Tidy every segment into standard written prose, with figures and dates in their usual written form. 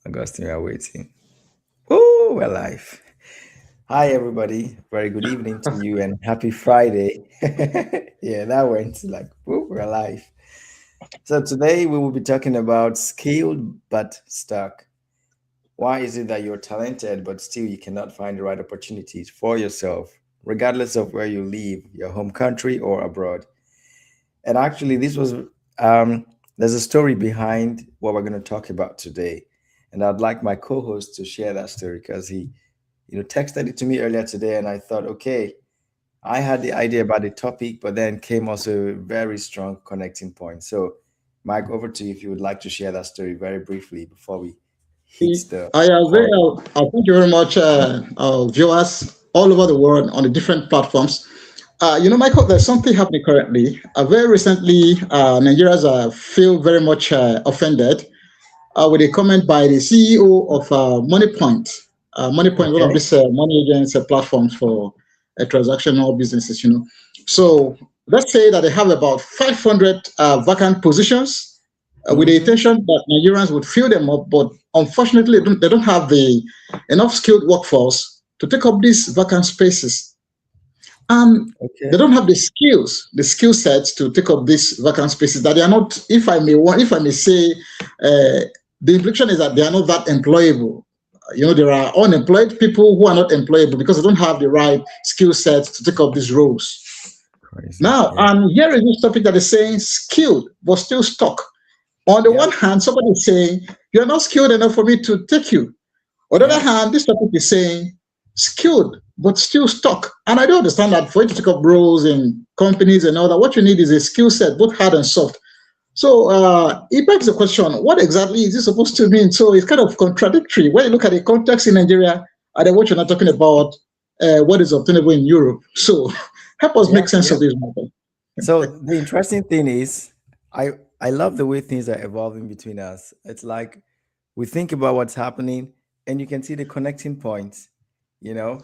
Augustine, we are waiting. Oh, we're live. Hi, everybody. Very good evening to you and happy Friday. Yeah, that went like, woo, we're live. So, today we will be talking about skilled but stuck. Why is it that you're talented but still you cannot find the right opportunities for yourself, regardless of where you live, your home country or abroad? And actually, there's a story behind what we're going to talk about today. And I'd like my co-host to share that story because he texted it to me earlier today. And I thought, okay, I had the idea about the topic, but then came also a very strong connecting point. So, Mike, over to you if you would like to share that story very briefly before we hit the I very, call. thank you very much, viewers all over the world on the different platforms. Michael, there's something happening currently. Very recently, Nigerians feel very much offended with a comment by the CEO of MoneyPoint. MoneyPoint, one of Okay. these money agents platforms for transactional businesses. So let's say that they have about 500 vacant positions with the Mm-hmm. intention that Nigerians would fill them up, but unfortunately, they don't have the enough skilled workforce to take up these vacant spaces. And they Okay. don't have the skill sets to take up these vacant spaces. That they are not, if I may say, the implication is that they are not that employable. There are unemployed people who are not employable because they don't have the right skill sets to take up these roles. Crazy. Now, Yeah. and here is this topic that is saying skilled but still stuck. On the one Yep. hand, somebody is saying, you're not skilled enough for me to take you. On the other Yep. hand, this topic is saying skilled but still stuck. And I do understand that for you to take up roles in companies and all that, what you need is a skill set, both hard and soft. So it begs the question, what exactly is this supposed to mean? So it's kind of contradictory. When you look at the context in Nigeria, and then what you're not talking about, what is obtainable in Europe. So help us make Yep. sense of Yep. this matter. So the interesting thing is, I love the way things are evolving between us. It's like we think about what's happening, and you can see the connecting points. You know.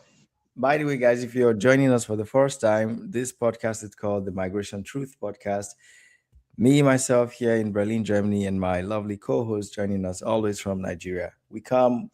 By the way, guys, if you're joining us for the first time, this podcast is called the Migration Truth Podcast. Me, myself, here in Berlin, Germany, and my lovely co-host joining us always from Nigeria. We come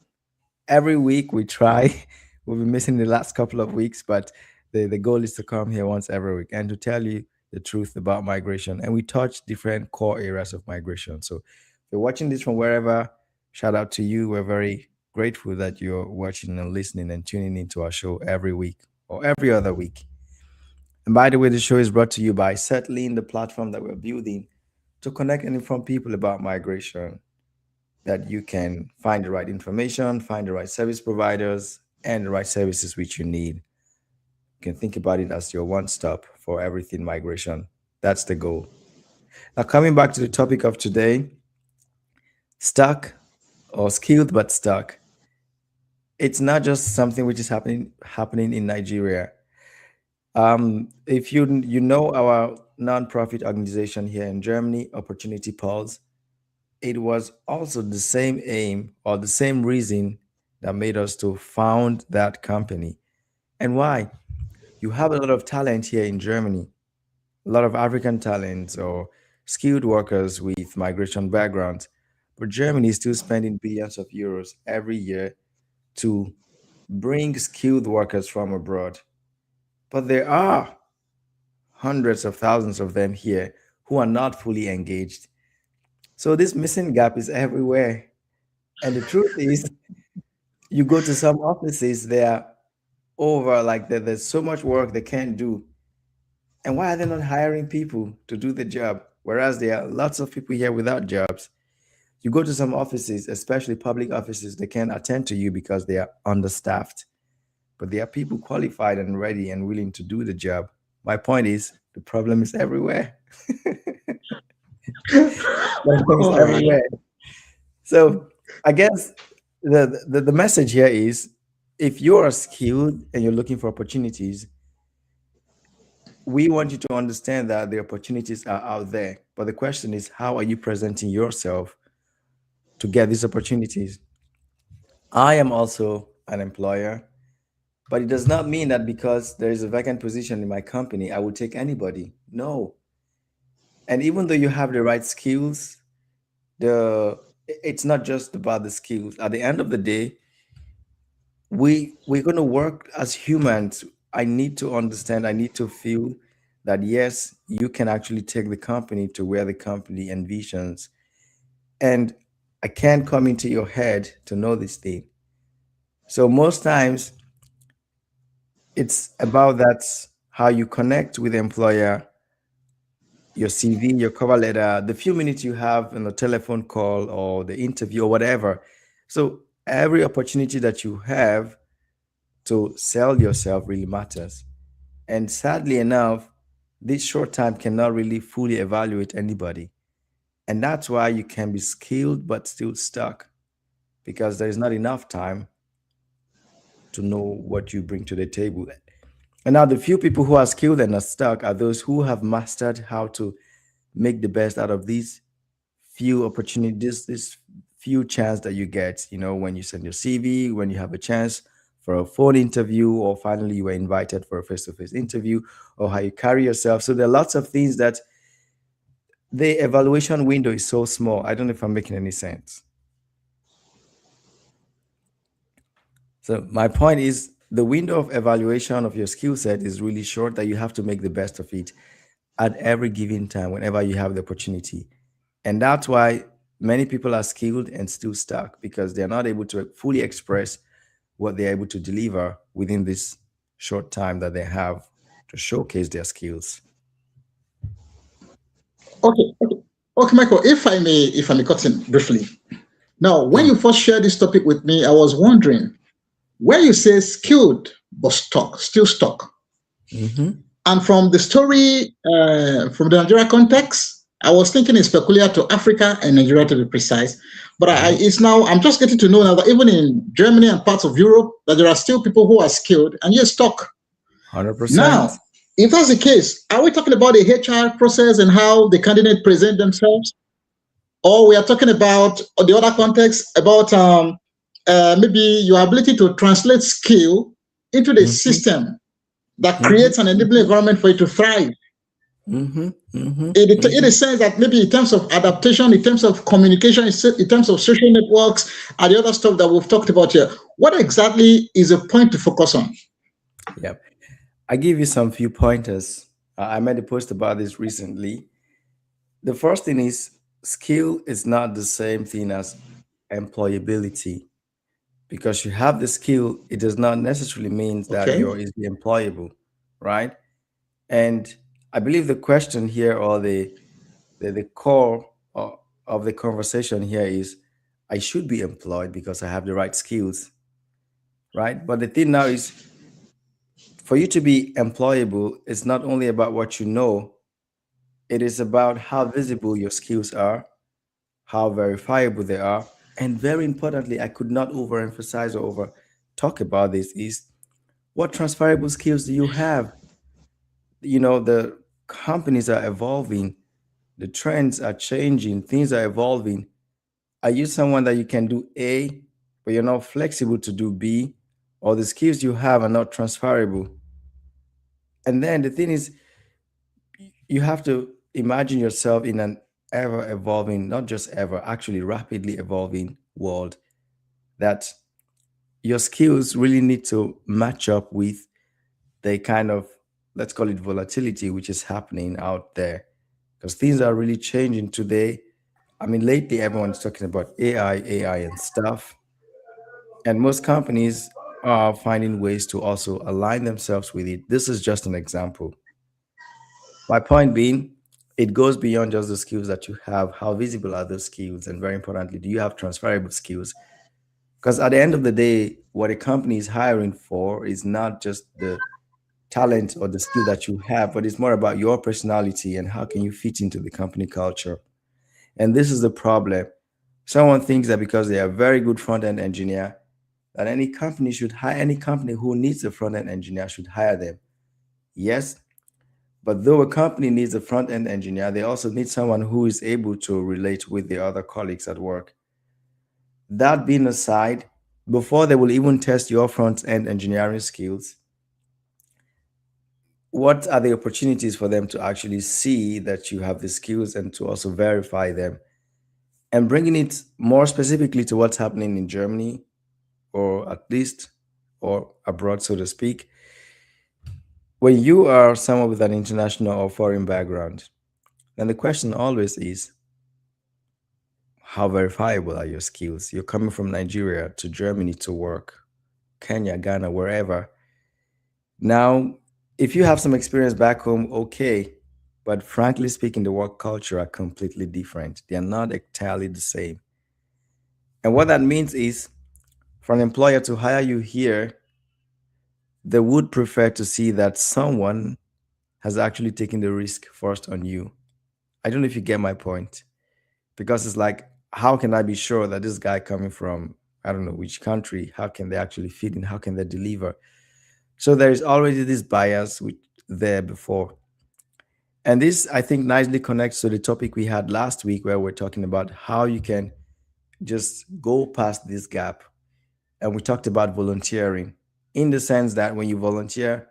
every week. We try. We've been missing the last couple of weeks, but the goal is to come here once every week and to tell you the truth about migration. And we touch different core areas of migration. So if you're watching this from wherever, shout out to you. We're very grateful that you're watching and listening and tuning into our show every week or every other week. And by the way, the show is brought to you by Settling, the platform that we're building to connect and inform people about migration, that you can find the right information, find the right service providers, and the right services which you need. You can think about it as your one stop for everything migration. That's the goal. Now, coming back to the topic of today, stuck or skilled but stuck. It's not just something which is happening in Nigeria. If you know our nonprofit organization here in Germany, Opportunity Pulse, it was also the same aim or the same reason that made us to found that company. And why? You have a lot of talent here in Germany, a lot of African talents or skilled workers with migration backgrounds. But Germany is still spending billions of euros every year to bring skilled workers from abroad. But there are hundreds of thousands of them here who are not fully engaged. So this missing gap is everywhere. And the truth is, you go to some offices, they are over, like there's so much work they can't do. And why are they not hiring people to do the job? Whereas there are lots of people here without jobs. You go to some offices, especially public offices, they can't attend to you because they are understaffed. But there are people qualified and ready and willing to do the job. My point is, the problem is everywhere. Problem is All right. everywhere. So I guess the message here is, if you are skilled and you're looking for opportunities, we want you to understand that the opportunities are out there. But the question is, how are you presenting yourself to get these opportunities? I am also an employer, but it does not mean that because there is a vacant position in my company, I will take anybody. No. And even though you have the right skills, the It's not just about the skills. At the end of the day, we're going to work as humans. I need to understand, I need to feel that yes, you can actually take the company to where the company envisions. And I can't come into your head to know this thing. So most times it's about that, how you connect with the employer, your CV, your cover letter, the few minutes you have in the telephone call or the interview or whatever. So every opportunity that you have to sell yourself really matters. And sadly enough, this short time cannot really fully evaluate anybody. And that's why you can be skilled but still stuck because there is not enough time to know what you bring to the table. And now, the few people who are skilled and are stuck are those who have mastered how to make the best out of these few opportunities, this few chance that you get, when you send your CV, when you have a chance for a phone interview, or finally you were invited for a face-to-face interview, or how you carry yourself. So there are lots of things that the evaluation window is so small. I don't know if I'm making any sense. So my point is the window of evaluation of your skill set is really short, that you have to make the best of it at every given time whenever you have the opportunity. And that's why many people are skilled and still stuck because they're not able to fully express what they're able to deliver within this short time that they have to showcase their skills. Okay, okay, Michael. If I may cut in briefly. Now, when Yeah. you first shared this topic with me, I was wondering where you say skilled but stuck, still stuck. Hmm. And from the story, from the Nigeria context, I was thinking it's peculiar to Africa and Nigeria to be precise. But Hmm. it's now, I'm just getting to know now that even in Germany and parts of Europe, that there are still people who are skilled and yet stuck. 100%. Now, if that's the case, are we talking about the HR process and how the candidate present themselves? Or we are talking about the other context about maybe your ability to translate skill into the Hmm. system that Hmm. creates an enabling environment for you to thrive. Hmm. Hmm. In Hmm. the sense that maybe in terms of adaptation, in terms of communication, in terms of social networks, and the other stuff that we've talked about here, what exactly is a point to focus on? Yeah. I give you some few pointers. I made a post about this recently. The first thing is skill is not the same thing as employability. Because you have the skill, it does not necessarily mean that Okay. you're easily employable, right? And I believe the question here, or the core of the conversation here is, I should be employed because I have the right skills, right? But the thing now is, for you to be employable, it's not only about what you know, it is about how visible your skills are, how verifiable they are. And very importantly, I could not overemphasize or over talk about this, is what transferable skills do you have? The companies are evolving, the trends are changing, things are evolving. Are you someone that you can do A, but you're not flexible to do B, or the skills you have are not transferable? And then the thing is, you have to imagine yourself in an ever evolving, not just ever, actually rapidly evolving world, that your skills really need to match up with the kind of, let's call it, volatility which is happening out there, because things are really changing today. I mean, lately everyone's talking about AI and stuff, and most companies are finding ways to also align themselves with it. This is just an example. My point being, it goes beyond just the skills that you have. How visible are those skills? And very importantly, do you have transferable skills? Because at the end of the day, what a company is hiring for is not just the talent or the skill that you have, but it's more about your personality and how can you fit into the company culture. And this is the problem. Someone thinks that because they are a very good front end engineer, that any company should hire, any company who needs a front end engineer should hire them. Yes, but though a company needs a front end engineer, they also need someone who is able to relate with the other colleagues at work. That being aside, before they will even test your front end engineering skills, what are the opportunities for them to actually see that you have the skills and to also verify them? And bringing it more specifically to what's happening in Germany, or at least, or abroad, so to speak, when you are someone with an international or foreign background, then the question always is, how verifiable are your skills? You're coming from Nigeria to Germany to work, Kenya, Ghana, wherever. Now, if you have some experience back home, okay. But frankly speaking, the work culture are completely different. They are not entirely the same. And what that means is for an employer to hire you here, they would prefer to see that someone has actually taken the risk first on you. I don't know if you get my point. Because it's like, how can I be sure that this guy coming from, I don't know which country, how can they actually fit in? How can they deliver? So there is already this bias there before. And this, I think, nicely connects to the topic we had last week, where we're talking about how you can just go past this gap. And we talked about volunteering in the sense that when you volunteer,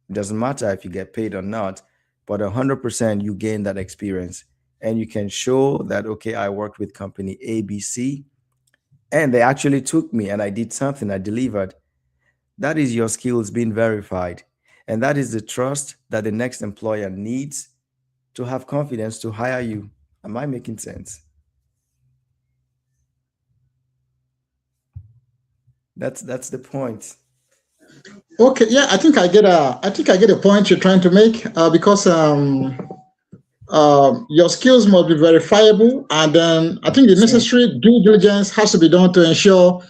it doesn't matter if you get paid or not, but 100% you gain that experience. And you can show that, okay, I worked with company ABC and they actually took me and I did something, I delivered. That is your skills being verified. And that is the trust that the next employer needs to have confidence to hire you. Am I making sense? That's the point. Okay, yeah, I think I get a point you're trying to make because your skills must be verifiable, and then I think the 100%. necessary due diligence has to be done to ensure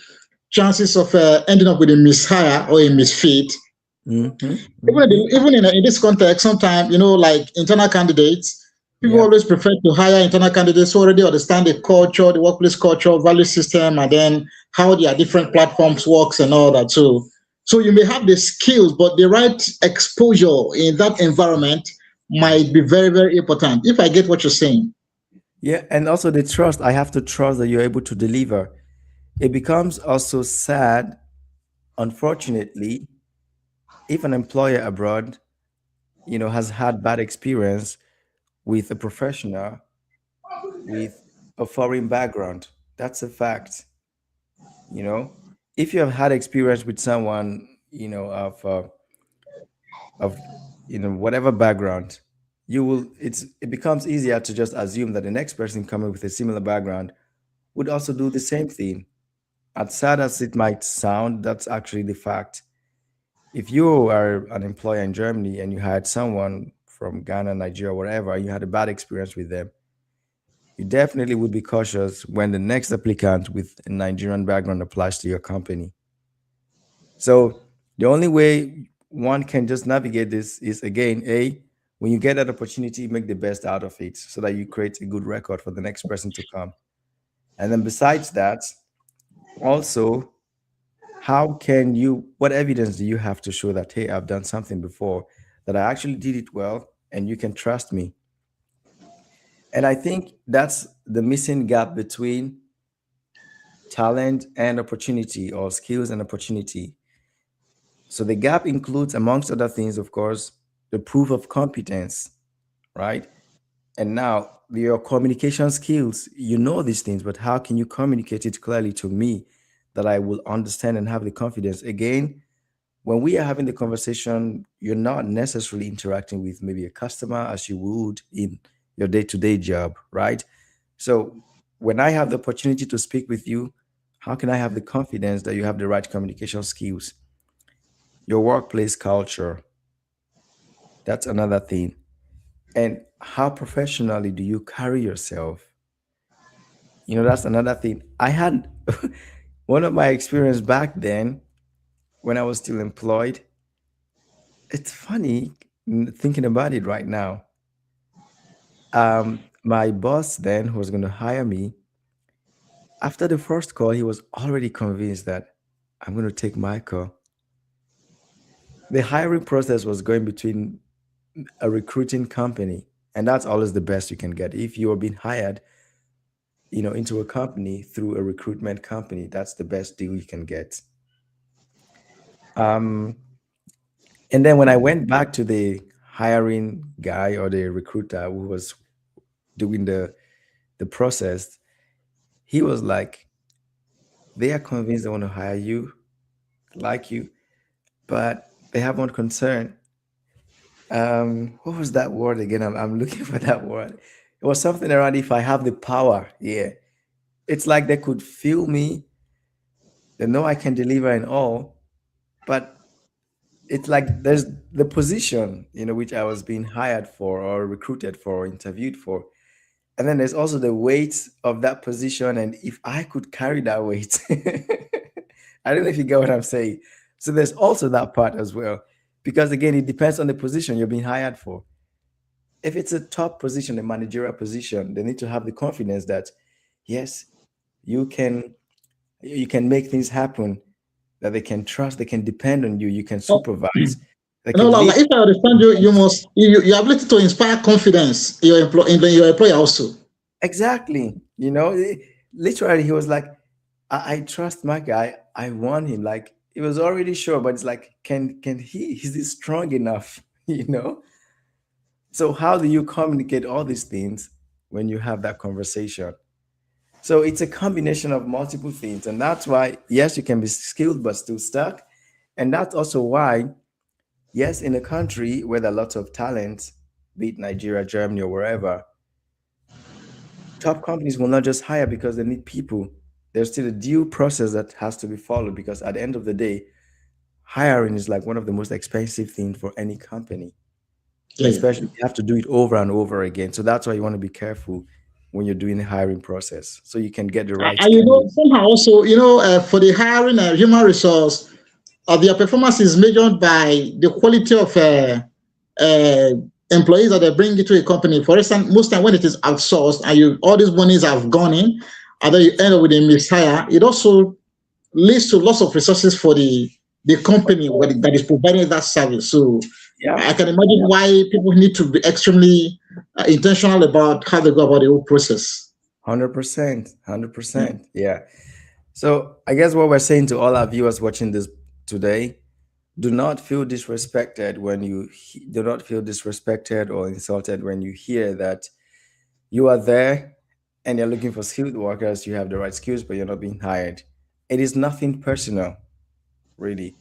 chances of ending up with a mishire or a misfit. Mm-hmm, Even mm-hmm. in this context, sometimes like internal candidates, people Yeah. always prefer to hire internal candidates who already understand the culture, the workplace culture, value system, and then how their different platforms works and all that. So you may have the skills, but the right exposure in that environment might be very, very important. If I get what you're saying. Yeah. And also the trust. I have to trust that you're able to deliver. It becomes also sad, unfortunately, if an employer abroad, has had bad experience with a professional with a foreign background. That's a fact. You know, if you have had experience with someone, of whatever background, you will. It becomes easier to just assume that the next person coming with a similar background would also do the same thing. As sad as it might sound, that's actually the fact. If you are an employer in Germany and you had someone from Ghana, Nigeria, wherever, and you had a bad experience with them, you definitely would be cautious when the next applicant with a Nigerian background applies to your company. So the only way one can just navigate this is, again, A, when you get that opportunity, make the best out of it so that you create a good record for the next person to come. And then besides that, also, how can you, what evidence do you have to show that, hey, I've done something before, that I actually did it well, and you can trust me? And I think that's the missing gap between talent and opportunity, or skills and opportunity. So the gap includes, amongst other things, of course, the proof of competence, right? And now your communication skills, you know these things, but how can you communicate it clearly to me that I will understand and have the confidence? Again, when we are having the conversation, you're not necessarily interacting with maybe a customer as you would in your day-to-day job, right? So when I have the opportunity to speak with you, how can I have the confidence that you have the right communication skills? Your workplace culture, that's another thing. And how professionally do you carry yourself? That's another thing. I had one of my experience back then when I was still employed. It's funny thinking about it right now. My boss then, who was going to hire me, after the first call, he was already convinced that I'm going to take my call. The hiring process was going between a recruiting company, and that's always the best you can get. If you are being hired, into a company through a recruitment company, that's the best deal you can get. Um, and then when I went back to the hiring guy or the recruiter who was doing the process, He was like, they are convinced they want to hire you, like you, but they have one concern. What was that word again? I'm looking for that word. It was something around if I have the power. Yeah. It's like they could feel me. They know I can deliver and all, but it's like there's the position, which I was being hired for or recruited for or interviewed for. And then there's also the weight of that position. And if I could carry that weight, I don't know if you get what I'm saying. So there's also that part as well. Because again, it depends on the position you're being hired for. If it's a top position, a managerial position, they need to have the confidence that, yes, you can you can make things happen, that they can trust, they can depend on you, you can Oh, supervise, they you know, can lead. like if I understand you, you must your ability to inspire confidence in your employer also. Exactly. Literally, he was like, I trust my guy. I want him. Like, he was already sure, but it's like, can he, is he strong enough? You know? So, how do you communicate all these things when you have that conversation? So, it's a combination of multiple things. And that's why, yes, you can be skilled, but still stuck. And that's also why, yes, in a country where there are lots of talent, be it Nigeria, Germany, or wherever, top companies will not just hire because they need people. There's still a due process that has to be followed because at the end of the day, hiring is like one of the most expensive things for any company. Yeah. Especially you have to do it over and over again. So that's why you want to be careful when you're doing the hiring process so you can get the right And you know, candidate. somehow also, for the hiring human resource, their performance is measured by the quality of uh, employees that they bring into a company. For instance, most time when it is outsourced and all these monies have gone in, and then you end up with a mishire, it also leads to loss of resources for the company that is providing that service. So Yeah, I can imagine why people need to be extremely intentional about how they go about the whole process. 100%. Yeah. 100%. Yeah. So I guess what we're saying to all our viewers watching this today, do not feel disrespected when do not feel disrespected or insulted when you hear that you are there and you're looking for skilled workers, you have the right skills, but you're not being hired. It is nothing personal, really.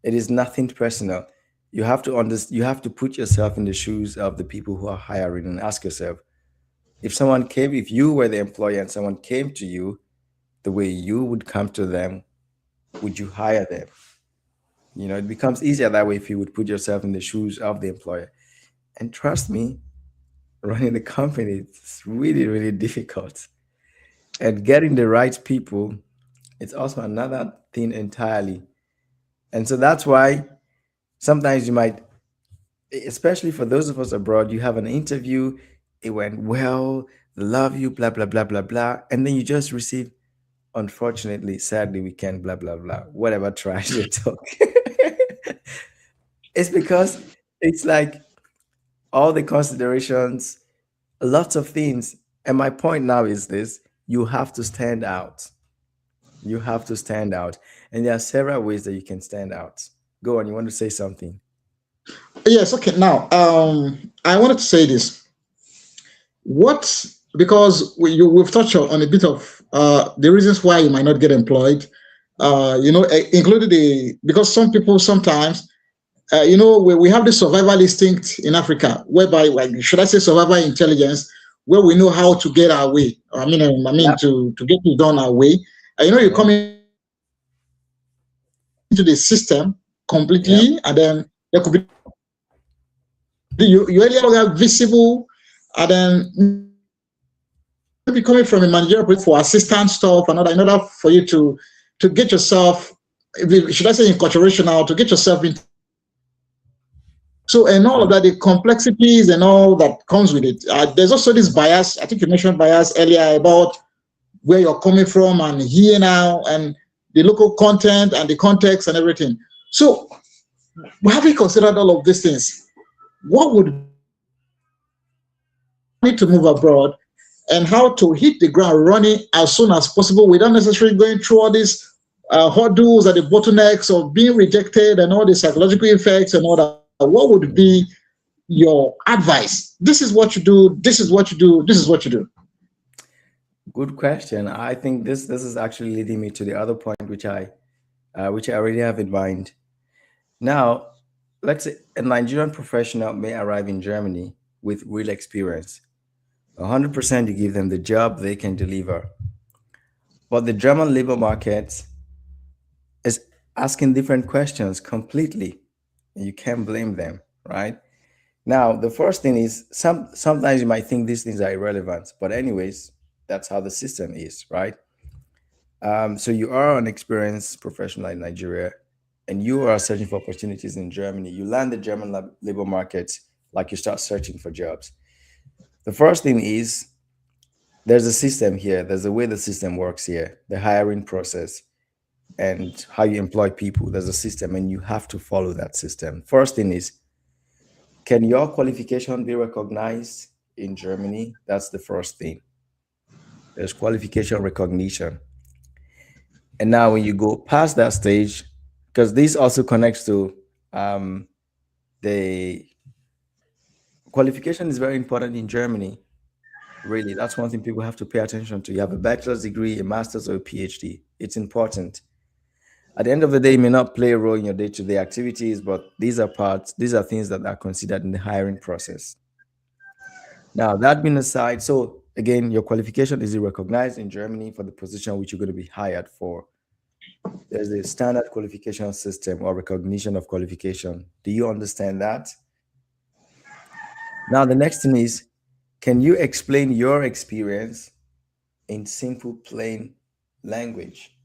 It is nothing personal. You have to put yourself in the shoes of the people who are hiring and ask yourself, if you were the employer and someone came to you the way you would come to them, would you hire them? It becomes easier that way if you would put yourself in the shoes of the employer. And trust me, running the company, it's really, really difficult. And getting the right people, it's also another thing entirely. And so that's why sometimes you might, especially for those of us abroad, you have an interview, it went well, they love you, blah, blah, blah, blah, blah. And then you just receive, unfortunately, sadly, we can't, blah, blah, blah, whatever trash they talk. It's because it's like all the considerations, lots of things. And my point now is this: you have to stand out. You have to stand out. And there are several ways that you can stand out. Go on, you want to say something? Yes. Okay. Now, I wanted to say this. What because we've touched on a bit of the reasons why you might not get employed. Including because some people sometimes we have the survival instinct in Africa, whereby, like, should I say, survival intelligence, where we know how to get our way. Yeah, To get it done our way. You yeah, come into the system yeah. completely, and then there could be you earlier are visible, and then maybe coming from a managerial position for assistant stuff and other in order for you to get yourself, should I say, inculturation, now to get yourself into. So, and all of Hundred- that, the complexities and all that comes with it. There's also this bias. I think you mentioned bias earlier about where you're coming from and here now, and the local content and the context and everything. So, having considered all of these things, what would need to move abroad and how to hit the ground running as soon as possible without necessarily going through all these hurdles and the bottlenecks of being rejected and all the psychological effects and all that? What would be your advice? This is what you do. This is what you do. This is what you do. Good question. I think this is actually leading me to the other point, which I already have in mind. Now, let's say a Nigerian professional may arrive in Germany with real experience. 100% you give them the job, they can deliver. But the German labor market is asking different questions completely. And you can't blame them, right? Now, the first thing is sometimes you might think these things are irrelevant, but anyways, that's how the system is, right? So you are an experienced professional in Nigeria, and you are searching for opportunities in Germany. You land the German labor market, like you start searching for jobs. The first thing is there's a system here. There's a way the system works here, the hiring process and how you employ people. There's a system, and you have to follow that system. First thing is, can your qualification be recognized in Germany? That's the first thing. There's qualification recognition. And now, when you go past that stage, because this also connects to um, the qualification is very important in Germany. Really, that's one thing people have to pay attention to. You have a bachelor's degree, a master's, or a PhD. It's important. At the end of the day, it may not play a role in your day-to-day activities, but these are things that are considered in the hiring process. Now, that being aside, so again, your qualification is recognized in Germany for the position which you're going to be hired for. There's a standard qualification system or recognition of qualification. Do you understand that? Now, the next thing is, can you explain your experience in simple, plain language?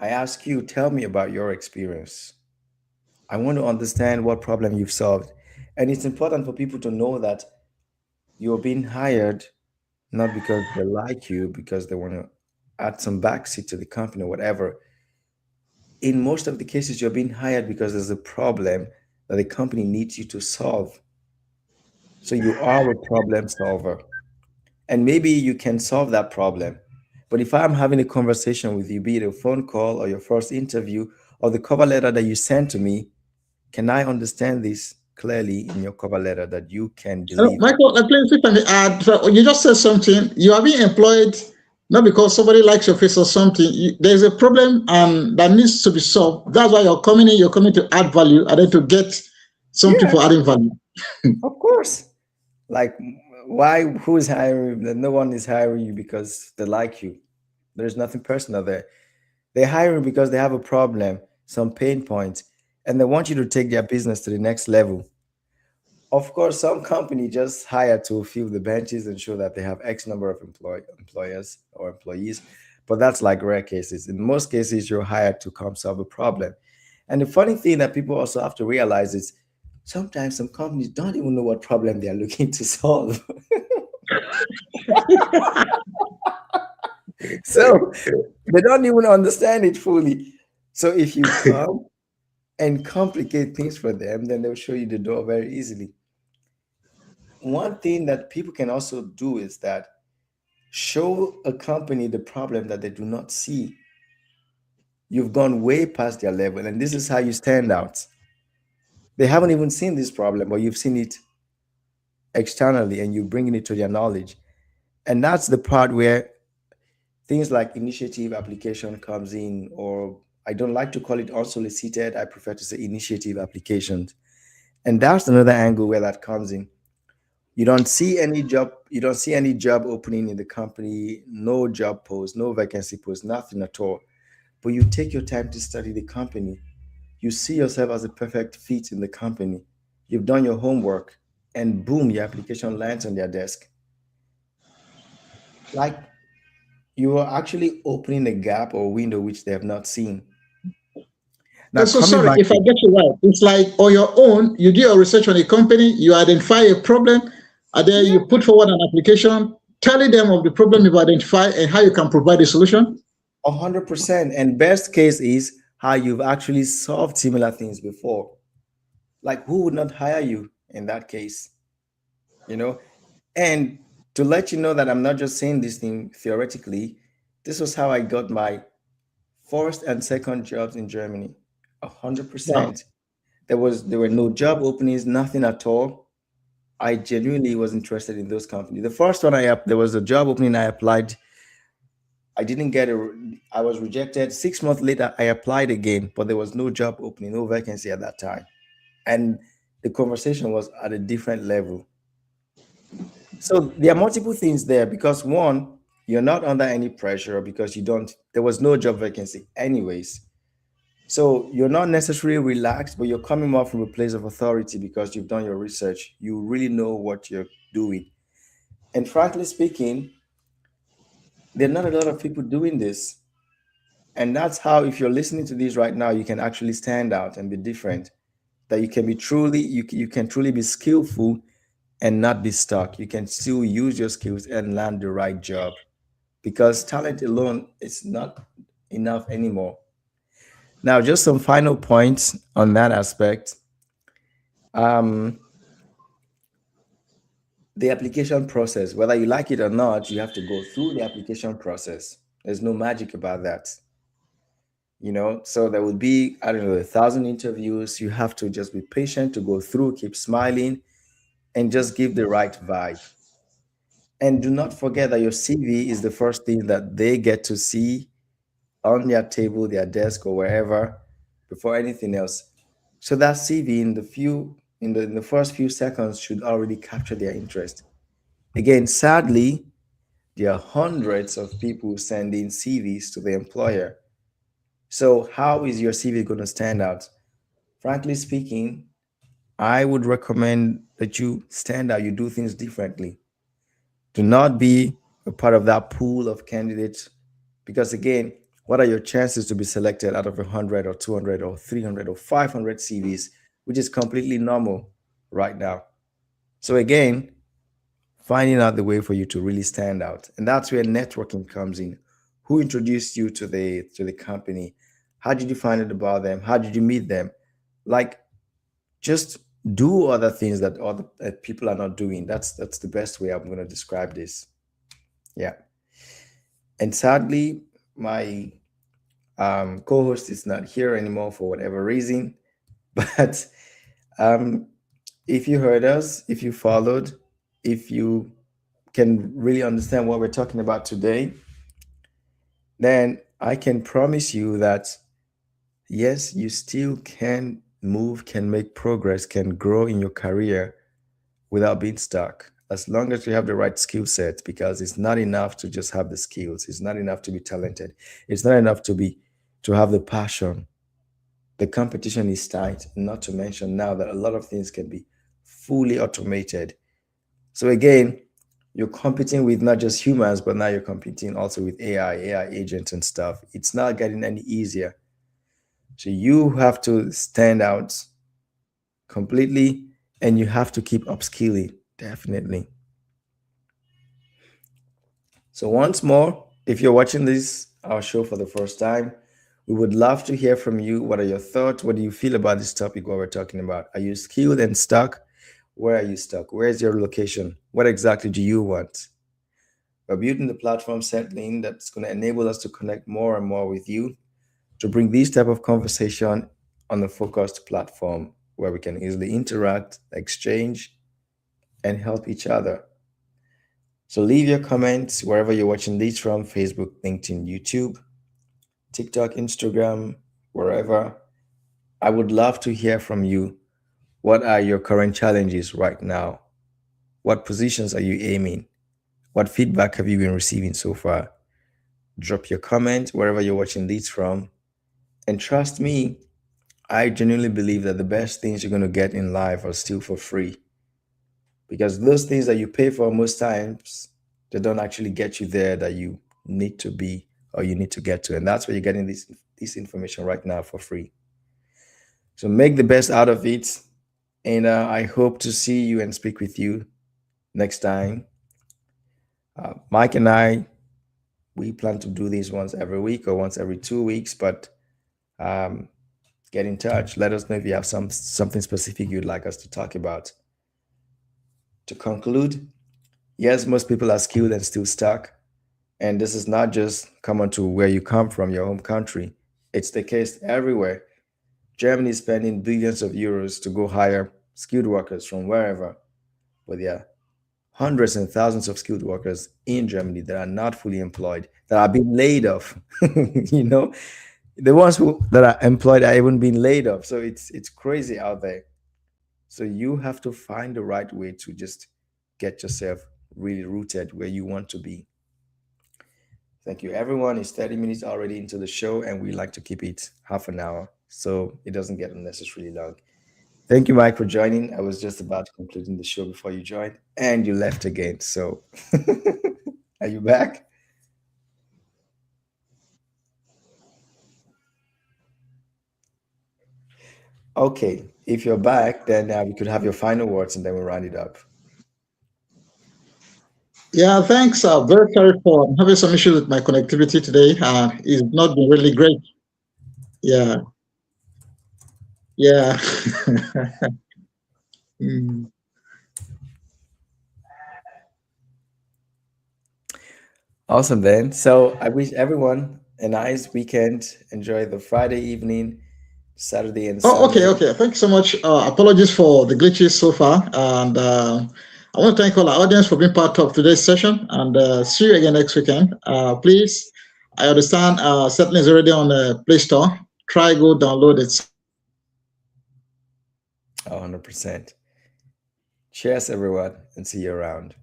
I ask you, tell me about your experience. I want to understand what problem you've solved. And it's important for people to know that you're being hired not because they like you, because they want to add some backseat to the company or whatever. In most of the cases, you're being hired because there's a problem that the company needs you to solve. So you are a problem solver. And maybe you can solve that problem. But if I'm having a conversation with you, be it a phone call or your first interview or the cover letter that you sent to me, can I understand this clearly in your cover letter that you can deliver? Michael, please, if I may add, so you just said something. You are being employed not because somebody likes your face or something. There's a problem that needs to be solved. That's why you're coming in. You're coming to add value and then to get something Yeah, for adding value. of course. Like, why? Who is hiring you? No one is hiring you because they like you. There's nothing personal there. They're hiring because they have a problem, some pain points, and they want you to take their business to the next level. Of course, some company just hire to fill the benches and show that they have X number of employers or employees, but that's like rare cases. In most cases, you're hired to come solve a problem. And the funny thing that people also have to realize is sometimes some companies don't even know what problem they are looking to solve. So they don't even understand it fully. So if you come and complicate things for them, then they'll show you the door very easily. One thing that people can also do is that show a company the problem that they do not see. You've gone way past their level, and this is how you stand out. They haven't even seen this problem, but you've seen it externally and you're bringing it to their knowledge. And that's the part where things like initiative application comes in, or I don't like to call it unsolicited. I prefer to say initiative applications. And that's another angle where that comes in. You don't see any job opening in the company, no job post, no vacancy post, nothing at all. But you take your time to study the company. You see yourself as a perfect fit in the company. You've done your homework, and boom, your application lands on their desk. Like, you are actually opening a gap or window which they have not seen. Now, So coming sorry back if I to, get you right. It's like on your own, you do your research on a company, you identify a problem, and then yeah, you put forward an application telling them of the problem you've identified and how you can provide a solution. 100%. And best case is how you've actually solved similar things before. Like, who would not hire you in that case? You know? And to let you know that I'm not just saying this thing theoretically, this was how I got my first and second jobs in Germany. Wow. 100%. There were no job openings, nothing at all. I genuinely was interested in those companies. The first one there was a job opening I applied. I didn't get a, I was rejected. 6 months later, I applied again, but there was no job opening, no vacancy at that time. And the conversation was at a different level. So there are multiple things there because one, you're not under any pressure because you don't, there was no job vacancy anyways. So you're not necessarily relaxed, but you're coming more from a place of authority because you've done your research. You really know what you're doing. And frankly speaking, there are not a lot of people doing this. And that's how, if you're listening to this right now, you can actually stand out and be different. That you can be truly, you can truly be skillful and not be stuck. You can still use your skills and land the right job because talent alone is not enough anymore. Now, just some final points on that aspect. Um, the application process, whether you like it or not, you have to go through the application process. There's no magic about that. So there will be, I don't know, 1,000 interviews. You have to just be patient to go through, keep smiling, and just give the right vibe. And do not forget that your CV is the first thing that they get to see on their table, their desk, or wherever before anything else. So that CV in the first few seconds should already capture their interest. Again, sadly, there are hundreds of people sending CVs to the employer. So how is your CV going to stand out? Frankly speaking, I would recommend that you stand out, you do things differently. Do not be a part of that pool of candidates because, again, what are your chances to be selected out of 100 or 200 or 300 or 500 CVs, which is completely normal right now? So, again, finding out the way for you to really stand out. And that's where networking comes in. Who introduced you to the company? How did you find out about them? How did you meet them? Like, just do other things that other people are not doing. That's the best way I'm going to describe this. Yeah. And sadly, my co-host is not here anymore for whatever reason. But um, if you heard us, if you followed, if you can really understand what we're talking about today, then I can promise you that yes, you still can move, can make progress, can grow in your career without being stuck. As long as you have the right skill set, because it's not enough to just have the skills. It's not enough to be talented. It's not enough to have the passion. The competition is tight, not to mention now that a lot of things can be fully automated. So again, you're competing with not just humans, but now you're competing also with AI agents and stuff. It's not getting any easier. So you have to stand out completely and you have to keep upskilling, definitely. So, once more, if you're watching this, our show for the first time, we would love to hear from you. What are your thoughts? What do you feel about this topic, what we're talking about? Are you skilled and stuck? Where are you stuck? Where's your location? What exactly do you want? We're building the platform settling that's going to enable us to connect more and more with you to bring these type of conversation on a focused platform where we can easily interact, exchange, and help each other. So leave your comments wherever you're watching these from: Facebook, LinkedIn, YouTube, TikTok, Instagram, wherever. I would love to hear from you. What are your current challenges right now? What positions are you aiming? What feedback have you been receiving so far? Drop your comment wherever you're watching these from. And trust me, I genuinely believe that the best things you're going to get in life are still for free because those things that you pay for most times, they don't actually get you there that you need to be or you need to get to. And that's where you're getting this information right now for free. So make the best out of it. And I hope to see you and speak with you next time. Mike and I, we plan to do these once every week or once every 2 weeks, but um, get in touch. Let us know if you have something specific you'd like us to talk about. To conclude, yes, most people are skilled and still stuck. And this is not just common to where you come from, your home country. It's the case everywhere. Germany is spending billions of euros to go hire skilled workers from wherever. But there are hundreds and thousands of skilled workers in Germany that are not fully employed. that are being laid off. you know, the ones who that are employed are even being laid off. So it's crazy out there. So you have to find the right way to just get yourself really rooted where you want to be. Thank you, everyone. It's 30 minutes already into the show, and we like to keep it half an hour so it doesn't get unnecessarily long. Thank you, Mike, for joining. I was just about concluding the show before you joined, and you left again. So, are you back? Okay. If you're back, then we could have your final words, and then we'll round it up. Yeah, thanks. Very sorry for having some issues with my connectivity today. It's not been really great. Yeah, yeah. Mm. Awesome, then. So, I wish everyone a nice weekend. Enjoy the Friday evening, Saturday, and Oh, okay, Sunday. okay. Thank you so much. Apologies for the glitches so far, and I want to thank all our audience for being part of today's session. And see you again next weekend. Please, I understand. Certainly is already on the Play Store. Try go download it. Oh, 100%. Cheers, everyone, and see you around.